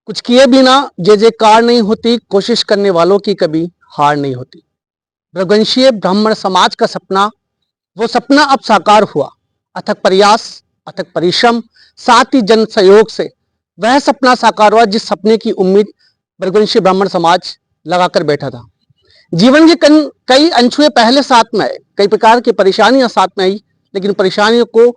कुछ किए बिना जय जयकार नहीं होती, कोशिश करने वालों की कभी हार नहीं होती। रघुवंशीय ब्राह्मण समाज का सपना, वो सपना अब साकार हुआ। अथक प्रयास, अथक परिश्रम, साथ ही जन सहयोग से वह सपना साकार हुआ जिस सपने की उम्मीद रघुवंशीय ब्राह्मण समाज लगाकर बैठा था। जीवन के कई अनछुए पहले साथ में आए, कई प्रकार की परेशानियां साथ में आई, लेकिन परेशानियों को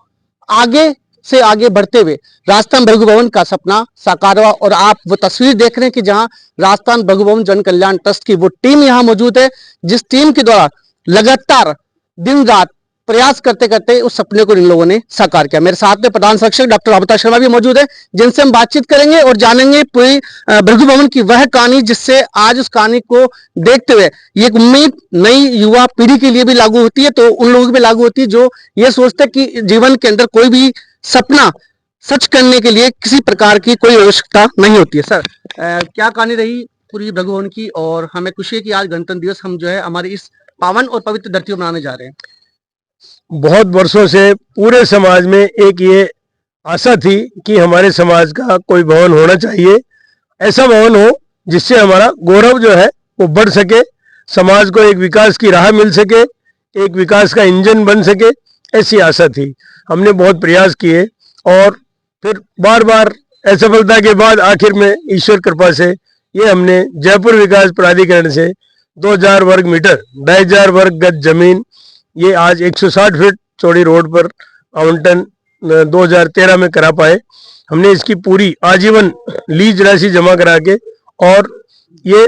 आगे से आगे बढ़ते हुए राजस्थान भृगु भवन का सपना साकार हुआ। और आप वो तस्वीर देख रहे हैं कि जहां राजस्थान भृगु भवन जन कल्याण ट्रस्ट की वो टीम यहां मौजूद है, जिस टीम के द्वारा लगातार दिन रात प्रयास करते करते उस सपने को इन लोगों ने साकार किया। मेरे साथ में प्रधान संरक्षक डॉक्टर अमिता शर्मा भी मौजूद है, जिनसे हम बातचीत करेंगे और जानेंगे पूरी भृगु भवन की वह कहानी, जिससे आज उस कहानी को देखते हुए ये एक उम्मीद नई युवा पीढ़ी के लिए भी लागू होती है, तो उन लोगों की भी लागू होती है जो ये सोचते हैं कि जीवन के अंदर कोई भी सपना सच करने के लिए किसी प्रकार की कोई आवश्यकता नहीं होती है। सर, क्या कहानी रही पूरी भृगु भवन की, और हमें खुशी है कि आज गणतंत्र दिवस हम जो है हमारी इस पावन और पवित्र धरती को मनाने जा रहे हैं। बहुत वर्षों से पूरे समाज में एक ये आशा थी कि हमारे समाज का कोई भवन होना चाहिए, ऐसा भवन हो जिससे हमारा गौरव जो है वो बढ़ सके, समाज को एक विकास की राह मिल सके, एक विकास का इंजन बन सके, ऐसी आशा थी। हमने बहुत प्रयास किए और फिर बार बार असफलता के बाद आखिर में ईश्वर कृपा से ये हमने जयपुर विकास प्राधिकरण से 2000 वर्ग मीटर 2500 वर्ग गज जमीन, ये आज 160 फीट चौड़ी रोड पर आवंटन 2013 में करा पाए। हमने इसकी पूरी आजीवन लीज राशि जमा करा के और ये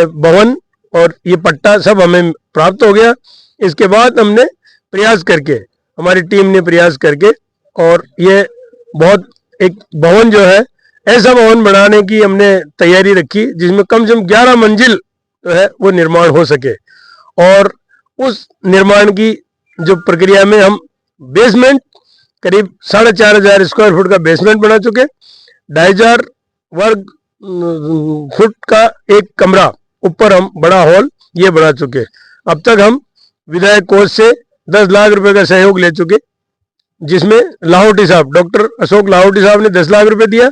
भवन और ये पट्टा सब हमें प्राप्त हो गया। इसके बाद हमने प्रयास करके, हमारी टीम ने प्रयास करके, और ये बहुत एक भवन जो है ऐसा भवन बनाने की हमने तैयारी रखी जिसमें कम से कम 11 मंजिल जो है वो निर्माण हो सके। और उस निर्माण की जो प्रक्रिया में हम बेसमेंट करीब 4500 स्क्वायर फुट का बेसमेंट बना चुके, 2500 वर्ग फुट का एक कमरा ऊपर हम बड़ा हॉल ये बना चुके। अब तक हम विधायक कोष से 10 लाख रुपए का सहयोग ले चुके, जिसमें लाहौटी साहब, डॉक्टर अशोक लाहौटी साहब ने 10 लाख रुपए दिया।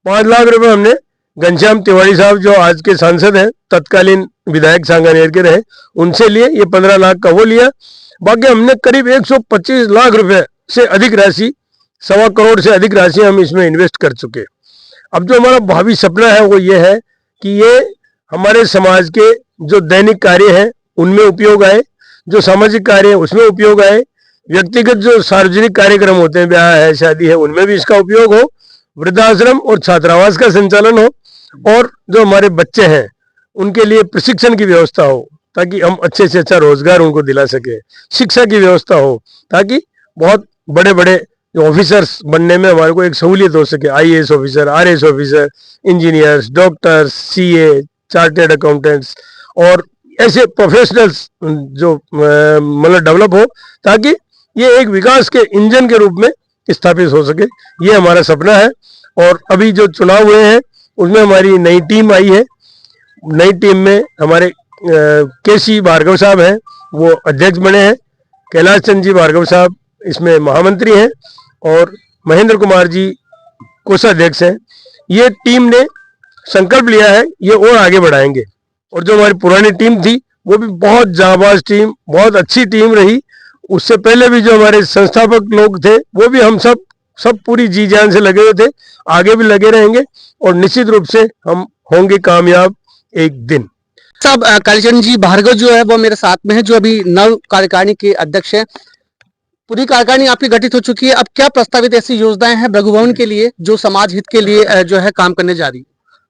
5 लाख रुपए हमने घनश्याम तिवारी साहब जो आज के सांसद हैं, तत्कालीन विधायक सांगानेर के रहे, उनसे लिए, ये 15 लाख का वो लिया। बाकी हमने करीब 125 लाख रुपए से अधिक राशि, 1.25 करोड़ से अधिक राशि हम इसमें इन्वेस्ट कर चुके। अब जो हमारा भावी सपना है वो ये है कि ये हमारे समाज के जो दैनिक कार्य हैं उनमें उपयोग आए, जो सामाजिक कार्य है उसमें उपयोग आए, व्यक्तिगत जो सार्वजनिक कार्यक्रम होते हैं, ब्याह है, शादी है, उनमें भी इसका उपयोग हो, वृद्धाश्रम और छात्रावास का संचालन हो, और जो हमारे बच्चे हैं उनके लिए प्रशिक्षण की व्यवस्था हो ताकि हम अच्छे से अच्छा रोजगार उनको दिला सके, शिक्षा की व्यवस्था हो ताकि बहुत बड़े बड़े जो ऑफिसर्स बनने में हमारे को एक सहूलियत हो सके, IAS officer, RAS officer, engineers, doctors, CA, chartered accountants और ऐसे प्रोफेशनल्स जो मतलब डेवलप हो ताकि ये एक विकास के इंजन के रूप में स्थापित हो सके। ये हमारा सपना है। और अभी जो चुनाव हुए हैं उसमें हमारी नई टीम आई है। नई टीम में हमारे केसी भार्गव साहब हैं, वो अध्यक्ष बने हैं, कैलाश चंद जी भार्गव साहब इसमें महामंत्री हैं, और महेंद्र कुमार जी कोषाध्यक्ष हैं। ये टीम ने संकल्प लिया है ये और आगे बढ़ाएंगे। और जो हमारी पुरानी टीम थी वो भी बहुत जाबाज टीम, बहुत अच्छी टीम रही। उससे पहले भी जो हमारे संस्थापक लोग थे वो भी हम सब पूरी जी जान से लगे हुए थे, आगे भी लगे रहेंगे और निश्चित रूप से हम होंगे कामयाब एक दिन। साहब, कालीचंद जी भार्गव जो है वो मेरे साथ में है, जो अभी नव कार्यकारिणी के अध्यक्ष है। पूरी कार्यकारिणी आपकी गठित हो चुकी है, अब क्या प्रस्तावित ऐसी योजनाएं हैं भृगु भवन के लिए जो समाज हित के लिए जो है काम करने जा रही है?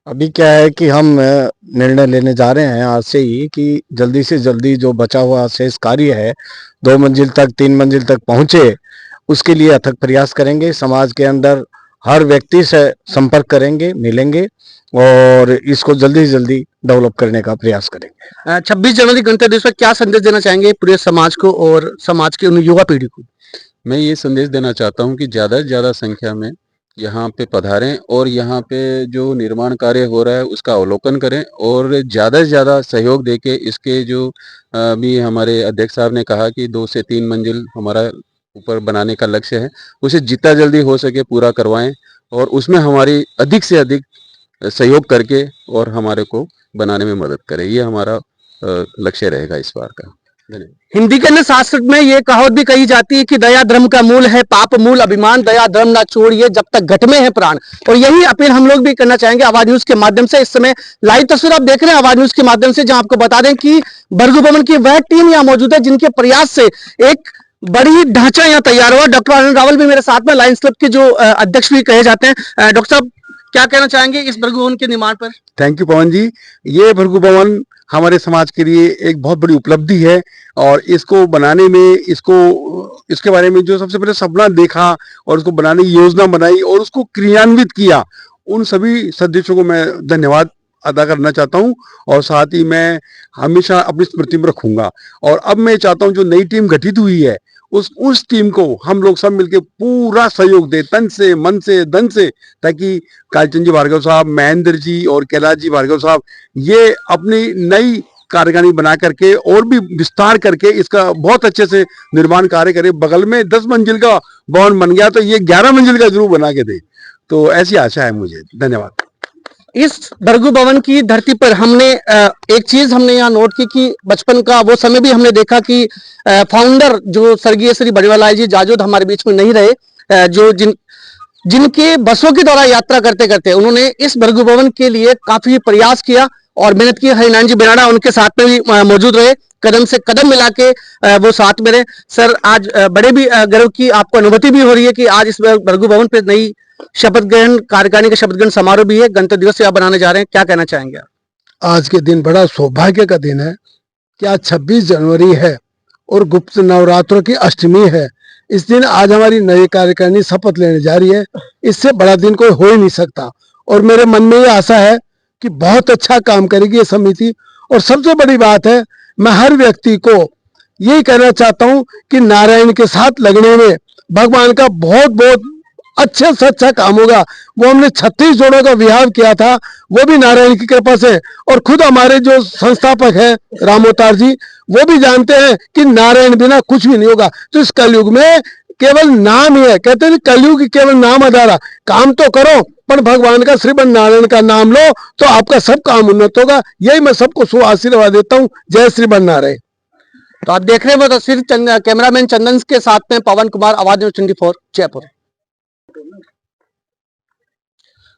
अभी क्या है कि हम निर्णय लेने जा रहे हैं आज से ही कि जल्दी से जल्दी जो बचा हुआ शेष कार्य है 2 मंजिल तक 3 मंजिल तक पहुंचे, उसके लिए अथक प्रयास करेंगे। समाज के अंदर हर व्यक्ति से संपर्क करेंगे, मिलेंगे और इसको जल्दी से जल्दी डेवलप करने का प्रयास करेंगे। 26 जनवरी गणतंत्र दिवस पर क्या संदेश देना चाहेंगे पूरे समाज को और समाज की उन युवा पीढ़ी को? मैं ये संदेश देना चाहता हूँ कि ज़्यादा से ज़्यादा संख्या में यहाँ पे पधारें और यहाँ पे जो निर्माण कार्य हो रहा है उसका अवलोकन करें और ज़्यादा से ज़्यादा सहयोग देके इसके जो अभी हमारे अध्यक्ष साहब ने कहा कि 2 से 3 मंजिल हमारा ऊपर बनाने का लक्ष्य है, उसे जितना जल्दी हो सके पूरा करवाएं और उसमें हमारी अधिक से अधिक सहयोग करके और हमारे को बनाने में मदद करे। ये हमारा लक्ष्य रहेगा इस बार का। धन्यवाद। हिंदी के अंदर संस्कृत में ये कहावत भी कही जाती है कि दया धर्म का मूल है, पाप मूल अभिमान, दया धर्म ना छोड़िए जब तक घट में है प्राण। और यही अपील हम लोग भी करना चाहेंगे आवाज न्यूज के माध्यम से। इस समय लाइव तस्वीर आप देख रहे हैं आवाज न्यूज के माध्यम से, जहां आपको बता दें कि भृगु भवन की वह टीम यहाँ मौजूद है जिनके प्रयास से एक बड़ी ढांचा यहाँ तैयार हुआ। डॉक्टर आनंद रावल भी मेरे साथ में, लायंस क्लब के जो अध्यक्ष भी कहे जाते हैं। डॉक्टर साहब, क्या कहना चाहेंगे इस भृगु भवन के निर्माण पर? थैंक यू पवन जी। ये भृगु भवन हमारे समाज के लिए एक बहुत बड़ी उपलब्धि है और इसको बनाने में इसके बारे में जो सबसे पहले सपना देखा और उसको बनाने की योजना बनाई और उसको क्रियान्वित किया, उन सभी सदस्यों को मैं धन्यवाद अदा करना चाहता हूं और साथ ही मैं हमेशा अपनी स्मृति में रखूंगा। और अब मैं चाहता हूं जो नई टीम गठित हुई है उस टीम को हम लोग सब मिलकर पूरा सहयोग दे, तन से, मन से, धन से, ताकि कालीचंद जी भार्गव साहब, महेंद्र जी और कैलाश जी भार्गव साहब ये अपनी नई कार्यकारिणी बना करके और भी विस्तार करके इसका बहुत अच्छे से निर्माण कार्य करे। बगल में 10 मंजिल का भवन बन गया तो ये 11 मंजिल का जरूर बना के दे, तो ऐसी आशा है मुझे। धन्यवाद। इस भृगु भवन की धरती पर हमने एक चीज हमने यहाँ नोट की कि बचपन का वो समय भी हमने देखा कि फाउंडर जो स्वर्गीय श्री बड़ीवाल जी जाजोद हमारे बीच में नहीं रहे, जो जिनके बसों के द्वारा यात्रा करते करते उन्होंने इस भृगु भवन के लिए काफी प्रयास किया और मेहनत की। हरिनारायण जी बेराड़ा उनके साथ में भी मौजूद रहे, कदम से कदम मिला के वो साथ में रहे। सर, आज बड़े भी गर्व की आपको अनुभूति भी हो रही है कि आज इस भृगु भवन पे नई शपथ ग्रहण कार्यकारिणी का शपथ ग्रहण समारोह भी है, गणतंत्र दिवस से आप बनाने जा रहे हैं, क्या कहना चाहेंगे आप? आज के दिन बड़ा सौभाग्य का दिन है कि आज 26 जनवरी है और गुप्त नवरात्रों की अष्टमी है। इस दिन आज हमारी नई कार्यकारिणी शपथ लेने जा रही है। इससे बड़ा दिन कोई हो ही नहीं सकता और मेरे मन में ये आशा है कि बहुत अच्छा काम करेगी ये समिति। और सबसे बड़ी बात है, मैं हर व्यक्ति को यही कहना चाहता हूँ कि नारायण के साथ लगने में भगवान का बहुत बहुत अच्छे से अच्छा काम होगा। वो हमने 36 जोड़ों का विवाह किया था, वो भी नारायण की कृपा से। और खुद हमारे जो संस्थापक हैं रामोतार जी, वो भी जानते हैं कि नारायण बिना कुछ भी नहीं होगा। तो इस कलयुग में केवल नाम ही है, कहते हैं कलयुग केवल नाम आधारा, काम तो करो पर भगवान का श्रीमन नारायण का नाम लो तो आपका सब काम उन्नत होगा। यही मैं सबको शुभ आशीर्वाद देता हूँ। जय श्रीमन नारायण। तो आप देख रहे हैं वो तस्वीर कैमरामैन चंदन के साथ में पवन कुमार, आवाज न्यूज 24 जयपुर।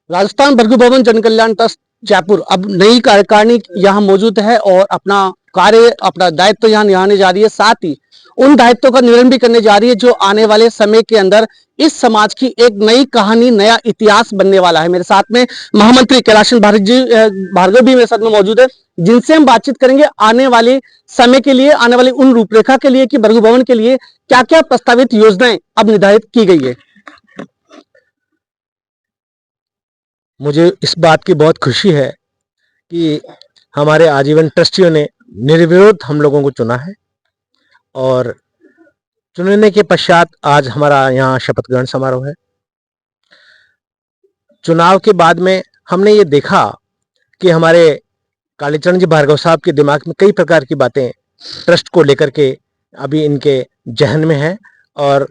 राजस्थान भृगु भवन जन कल्याण ट्रस्ट जयपुर अब नई कार्यकारिणी यहाँ मौजूद है और अपना कार्य, अपना दायित्व यहाँ निभाने जा रही है। साथ ही उन दायित्वों का निर्वहन भी करने जा रही है जो आने वाले समय के अंदर इस समाज की एक नई कहानी, नया इतिहास बनने वाला है। मेरे साथ में महामंत्री कैलाश भार्गव भी मेरे साथ में मौजूद है, जिनसे हम बातचीत करेंगे आने वाले समय के लिए, आने वाली उन रूपरेखा के लिए कि भृगु भवन के लिए क्या क्या प्रस्तावित योजनाएं अब निर्धारित की गई है। मुझे इस बात की बहुत खुशी है कि हमारे आजीवन ट्रस्टियों ने निर्विरोध हम लोगों को चुना है और चुनने के पश्चात आज हमारा यहाँ शपथ ग्रहण समारोह है। चुनाव के बाद में हमने ये देखा कि हमारे कालीचरण जी भार्गव साहब के दिमाग में कई प्रकार की बातें ट्रस्ट को लेकर के अभी इनके जहन में है और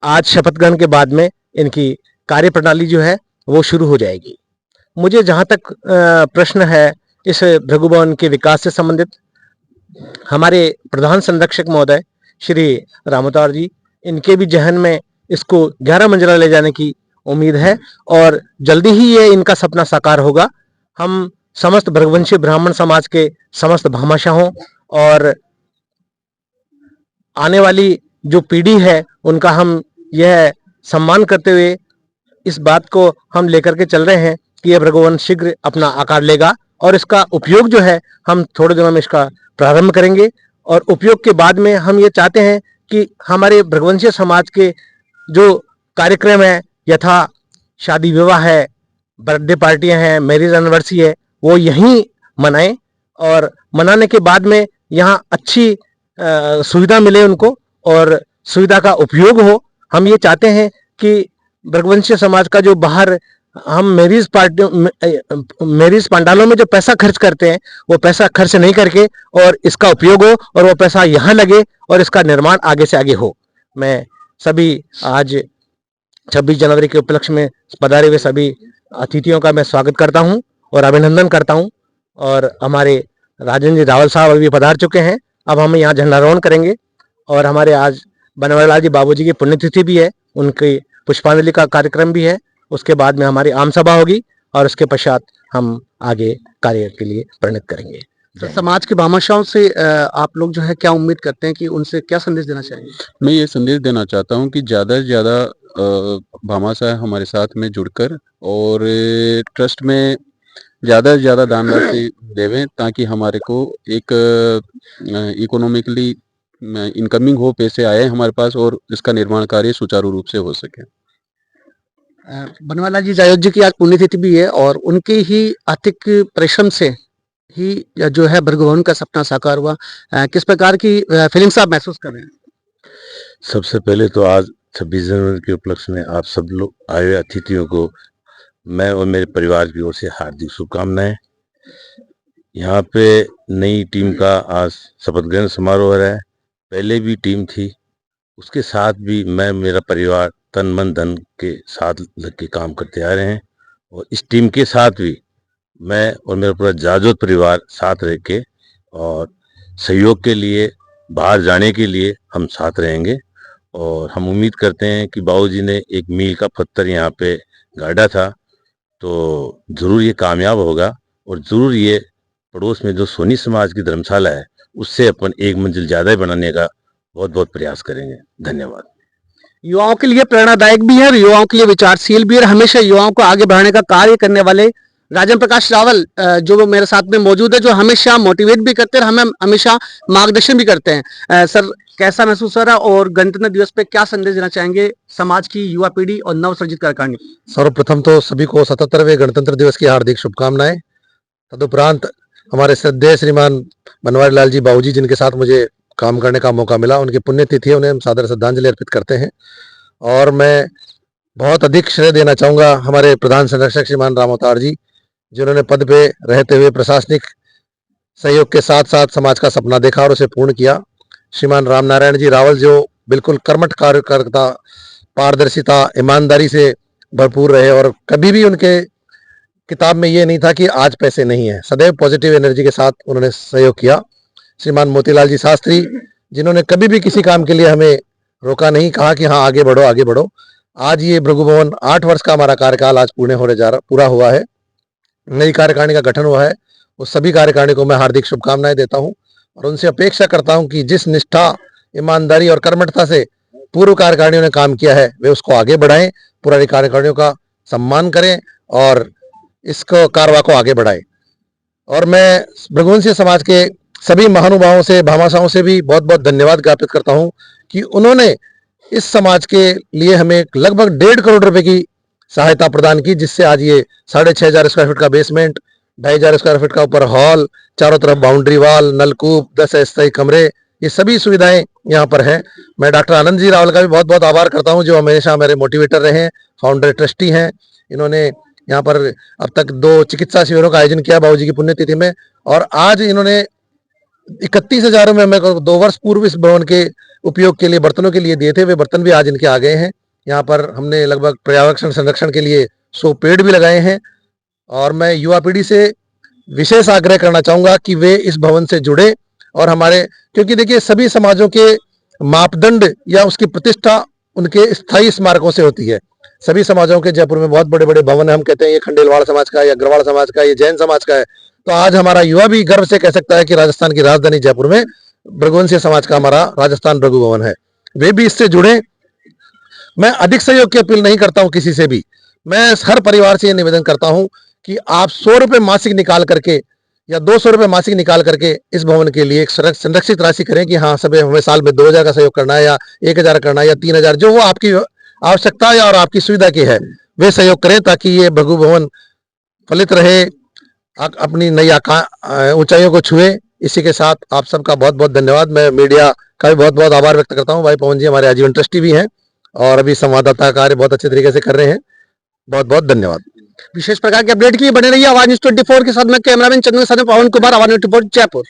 आज शपथ ग्रहण के बाद में इनकी कार्यप्रणाली जो है वो शुरू हो जाएगी। मुझे जहाँ तक प्रश्न है इस भृगु भवन के विकास से संबंधित, हमारे प्रधान संरक्षक महोदय श्री रामोतार जी, इनके भी जहन में इसको 11 मंजिला ले जाने की उम्मीद है और जल्दी ही ये इनका सपना साकार होगा। हम समस्त भृगुवंशी ब्राह्मण समाज के समस्त भामाशाहों और आने वाली जो पीढ़ी है उनका हम यह सम्मान करते हुए इस बात को हम लेकर के चल रहे हैं कि यह भृगु भवन शीघ्र अपना आकार लेगा और इसका उपयोग जो है हम थोड़े दिनों में इसका प्रारंभ करेंगे। और उपयोग के बाद में हम ये चाहते हैं कि हमारे भृगुवंशी समाज के जो कार्यक्रम है, यथा शादी विवाह है, बर्थडे पार्टियां हैं, मैरिज एनिवर्सरी है, वो यहीं मनाएं और मनाने के बाद में यहाँ अच्छी सुविधा मिले उनको और सुविधा का उपयोग हो। हम ये चाहते हैं कि भृगुवंशी समाज का जो बाहर हम मैरिज पंडालों में जो पैसा खर्च करते हैं वो पैसा खर्च नहीं करके और इसका उपयोग हो और वो पैसा यहाँ लगे और इसका निर्माण आगे से आगे हो। मैं सभी आज 26 जनवरी के उपलक्ष्य में पधारे हुए सभी अतिथियों का मैं स्वागत करता हूँ और अभिनंदन करता हूं। और हमारे राजन जी रावल साहब अभी पधार चुके हैं। अब हम यहाँ झंडारोहण करेंगे और हमारे आज बनवारीलाल जी बाबूजी की पुण्यतिथि भी है, उनकी पुष्पांजलि का कार्यक्रम भी है। उसके बाद में हमारी आम सभा होगी और उसके पश्चात हम आगे कार्य के लिए परिणत करेंगे। तो समाज की भामाशाहों से आप लोग जो है क्या उम्मीद करते हैं कि उनसे क्या संदेश देना चाहेंगे? मैं ये संदेश देना चाहता हूँ कि ज़्यादा से ज़्यादा भामाशाह हमारे साथ में जुड़कर और ट्रस्ट में ज़्यादा से ज़्यादा दान राशि देवें, ताकि हमारे को एक इकोनॉमिकली इनकमिंग हो, पैसे आए हमारे पास और इसका निर्माण कार्य सुचारू रूप से हो सके। बनवारीलाल जी जायौत जी की आज पुण्यतिथि भी है और उनके ही आर्थिक परिश्रम से ही जो है भृगु का सपना साकार हुआ। किस प्रकार की फीलिंग्स आप महसूस कर रहे हैं? सबसे पहले तो आज 26 जनवरी के उपलक्ष्य में आप सब लोग आए हुए अतिथियों को मैं और मेरे परिवार की ओर से हार्दिक शुभकामनाएं। यहाँ पे नई टीम का आज शपथ ग्रहण समारोह हो रहा है। पहले भी टीम थी, उसके साथ भी मैं मेरा परिवार तन मन धन के साथ लग के काम करते आ रहे हैं और इस टीम के साथ भी मैं और मेरा पूरा जाजोत परिवार साथ रह के और सहयोग के लिए बाहर जाने के लिए हम साथ रहेंगे। और हम उम्मीद करते हैं कि बाबूजी ने एक मील का पत्थर यहाँ पे गाड़ा था, तो ज़रूर ये कामयाब होगा और ज़रूर ये पड़ोस में जो सोनी समाज की धर्मशाला है उससे अपन एक मंजिल ज़्यादा ही बनाने का बहुत बहुत प्रयास करेंगे। धन्यवाद। युवाओं के लिए प्रेरणादायक भी है और युवाओं के लिए विचारशील भी है। हमेशा युवाओं को आगे बढ़ाने का कार्य करने वाले राजन प्रकाश रावल जो मेरे साथ में मौजूद है, जो हमेशा मोटिवेट भी करते हैं, हमें हमेशा मार्गदर्शन भी करते हैं। सर, कैसा महसूस हो रहा है और गणतंत्र दिवस पे क्या संदेश देना चाहेंगे समाज की युवा पीढ़ी और नवसृजित कार्यकारिणी? सर्वप्रथम तो सभी को 77वें गणतंत्र दिवस की हार्दिक शुभकामनाएं। तदुपरांत हमारे श्रद्धेय श्रीमान बनवारीलाल जी बाबूजी, जिनके साथ मुझे काम करने का मौका मिला, उनकी पुण्यतिथि है, उन्हें हम सादर श्रद्धांजलि अर्पित करते हैं। और मैं बहुत अधिक श्रेय देना चाहूँगा हमारे प्रधान संरक्षक श्रीमान राम अवतार जी, जिन्होंने पद पे रहते हुए प्रशासनिक सहयोग के साथ साथ समाज का सपना देखा और उसे पूर्ण किया। श्रीमान राम नारायण जी रावल, जो बिल्कुल कर्मठ कार्यकर्ता, पारदर्शिता, ईमानदारी से भरपूर रहे और कभी भी उनके किताब में ये नहीं था कि आज पैसे नहीं है, सदैव पॉजिटिव एनर्जी के साथ उन्होंने सहयोग किया। श्रीमान मोतीलाल जी शास्त्री, जिन्होंने कभी भी किसी काम के लिए हमें रोका नहीं, कहा कि हाँ आगे बढ़ो आगे बढ़ो। आज ये भृगु भवन 8 वर्ष का हमारा कार्यकाल आज पूरा हुआ है, नई कार्यकारिणी का गठन हुआ है। उस सभी कार्यकारिणी को मैं हार्दिक शुभकामनाएं देता हूं और उनसे अपेक्षा करता हूं कि जिस निष्ठा, ईमानदारी और कर्मठता से पूर्व कार्यकारिणियों ने काम किया है वे उसको आगे बढ़ाएं, पुरानी कार्यकारिणियों का सम्मान करें और इसको कारवा को आगे बढ़ाएं। और मैं भृगुवंशीय समाज के सभी महानुभावों से, भामाशाहों से भी बहुत बहुत धन्यवाद ज्ञापित करता हूं कि उन्होंने इस समाज के लिए हमें लगभग 1.5 करोड़ रुपए की सहायता प्रदान की, जिससे आज ये 6,500 स्क्वायर फीट का बेसमेंट, 2,500 स्क्वायर फीट का ऊपर हॉल, चारों तरफ बाउंड्री वॉल, नलकूप, 10 अस्थायी कमरे, ये सभी सुविधाएं यहाँ पर हैं। मैं डॉक्टर आनंद जी रावल का भी बहुत बहुत आभार करता हूँ, जो हमेशा मेरे मोटिवेटर रहे हैं, फाउंडर ट्रस्टी हैं। इन्होंने यहाँ पर अब तक 2 चिकित्सा शिविरों का आयोजन किया बाबूजी की पुण्यतिथि में और आज इन्होंने 31,000 में मेरे को 2 वर्ष पूर्व इस भवन के उपयोग के लिए बर्तनों के लिए दिए थे, वे बर्तन भी आज इनके आ गए हैं। यहाँ पर हमने लगभग पर्यावरण संरक्षण के लिए 100 पेड़ भी लगाए हैं। और मैं युवा पीढ़ी से विशेष आग्रह करना चाहूंगा कि वे इस भवन से जुड़े और हमारे, क्योंकि देखिए सभी समाजों के मापदंड या उसकी प्रतिष्ठा उनके स्थायी स्मारकों से होती है। सभी समाजों के जयपुर में बहुत बड़े बड़े भवन है, हम कहते हैं ये खंडेलवाड़ समाज का, ये अग्रवाल समाज का, ये जैन समाज का है। तो आज हमारा युवा भी गर्व से कह सकता है कि राजस्थान की राजधानी जयपुर में भृगुवंशीय समाज का हमारा राजस्थान भृगु भवन है, वे भी इससे जुड़े। मैं अधिक सहयोग की अपील नहीं करता हूं किसी से भी, मैं हर परिवार से यह निवेदन करता हूं कि आप 100 रुपए मासिक निकाल करके या 200 रुपए मासिक निकाल करके इस भवन के लिए एक संरक्षित राशि करें कि हाँ सब हमें साल में 2,000 का सहयोग करना है या 1,000 करना है या 3,000, जो वो आपकी आवश्यकता या और आपकी सुविधा की है वे सहयोग करें, ताकि ये भृगु भवन फलित रहे, अपनी नई ऊंचाइयों को छुए। इसी के साथ आप सबका बहुत बहुत धन्यवाद। मैं मीडिया का भी बहुत बहुत आभार व्यक्त करता हूँ। भाई पवन जी हमारे आजीवन ट्रस्टी भी हैं और अभी संवाददाता कार्य बहुत अच्छे तरीके से कर रहे हैं। बहुत बहुत धन्यवाद। विशेष प्रकार के अपडेट के लिए बने रहिए आवाज न्यूज 24 के साथ। मैं कैमरामैन चंदन के साथ पवन कुमार, आवाज न्यूज 24 जयपुर।